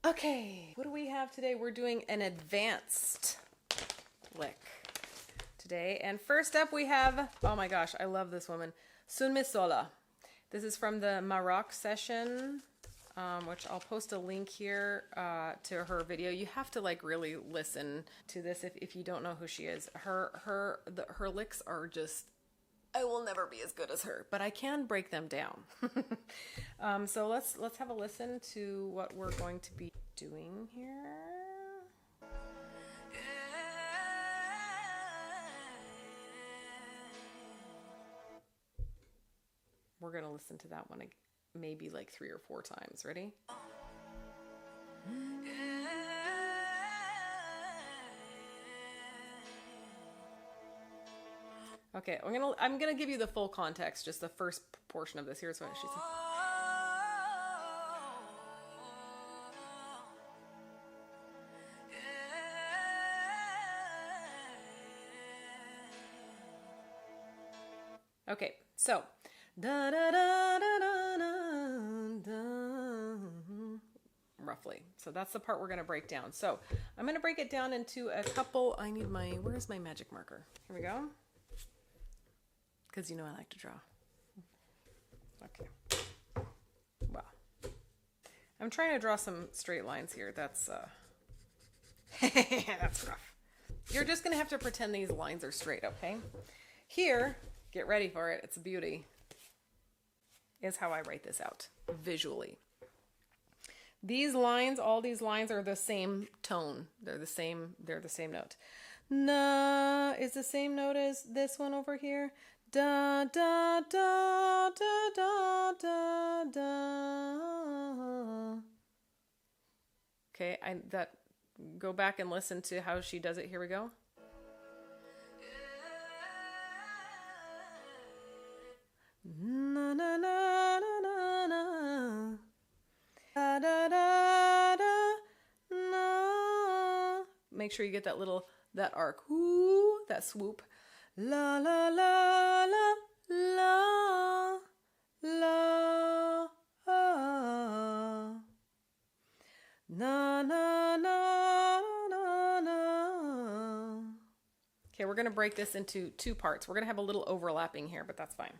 Okay, what do we have today? We're doing an advanced lick today. And first up we have, oh my gosh, I love this woman, Sunmisola. This is from the Maroc session, which I'll post a link here to her video. You have to like really listen to this if you don't know who she is. Her licks are just, I will never be as good as her, but I can break them down. So let's have a listen to what we're going to be doing here. We're going to listen to that one maybe like 3 or 4 times. Ready? Okay, I'm gonna give you the full context, just the first portion of this. Here's what she said. Okay, so da da da da da da, roughly. So that's the part we're gonna break down. So I'm gonna break it down into a couple. I need my, where's my magic marker? Here we go. Because you know I like to draw. Okay. Wow. I'm trying to draw some straight lines here. That's that's rough. You're just gonna have to pretend these lines are straight, okay? Here, get ready for it. It's a beauty. Is how I write this out visually. These lines, all these lines are the same tone. They're the same note. Na is the same note as this one over here. Da da da da da da da. Okay, go back and listen to how she does it. Here we go. Na na na na na na. Da da da da na. Make sure you get that arc. Ooh, that swoop. La la la la la la ah. Na na na na na. Okay, we're gonna break this into 2 parts. We're gonna have a little overlapping here, but that's fine.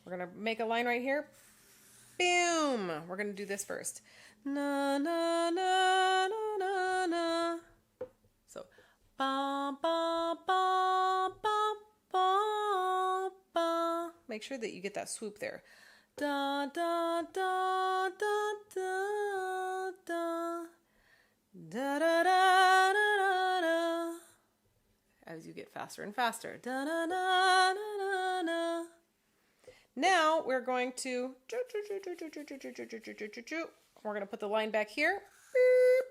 We're gonna make a line right here. Boom! We're gonna do this first. Na na na na na na. So ba ba ba ba ba ba. Make sure that you get that swoop there. Da da da da da da da da da da da. As you get faster and faster. Da da da da da. Now we're going to put the line back here,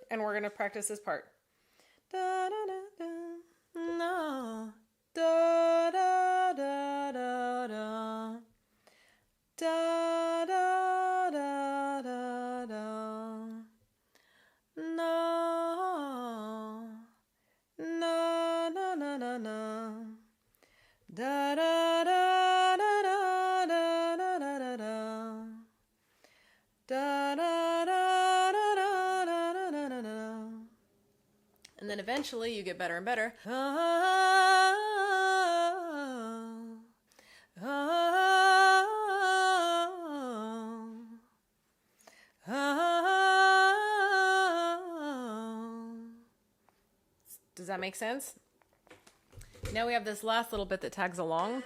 and we're going to practice this part. Da da da da no. Da da da da da. Da da da da da. No. No no no no no. Da da da da da da da da da. Da da da da da da da da da. And then eventually you get better and better. Does that make sense? Now we have this last little bit that tags along.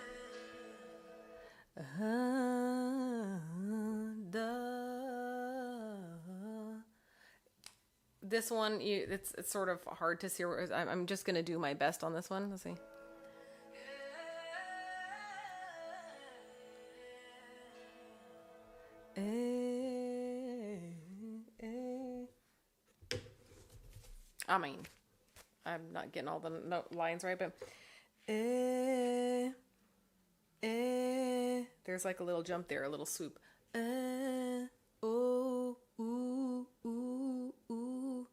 This one, it's sort of hard to see. I'm just going to do my best on this one. Let's see. I mean, I'm not getting all the lines right, but there's like a little jump there, a little swoop. Oh, ooh, ooh, ooh, oh,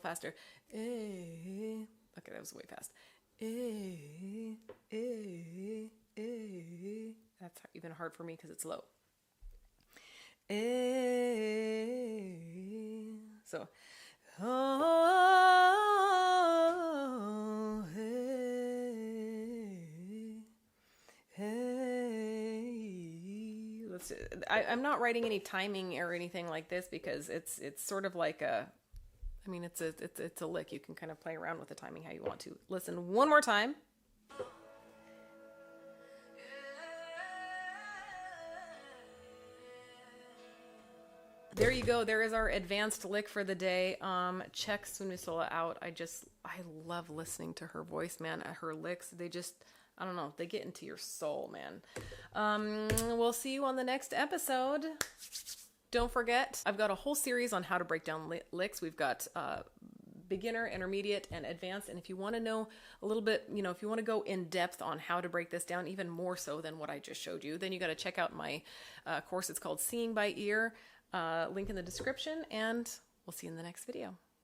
faster. Okay, that was way fast. That's even hard for me because it's low. So, I'm not writing any timing or anything like this because it's sort of like a, I mean, it's a lick. You can kind of play around with the timing how you want to. Listen one more time. There you go. There is our advanced lick for the day. Check Sunmisola out. I love listening to her voice, man. Her licks, they just, I don't know, they get into your soul, man. We'll see you on the next episode. Don't forget, I've got a whole series on how to break down licks. We've got beginner, intermediate, and advanced. And if you want to know a little bit, if you want to go in depth on how to break this down, even more so than what I just showed you, then you got to check out my course. It's called Seeing by Ear. Link in the description, and we'll see you in the next video.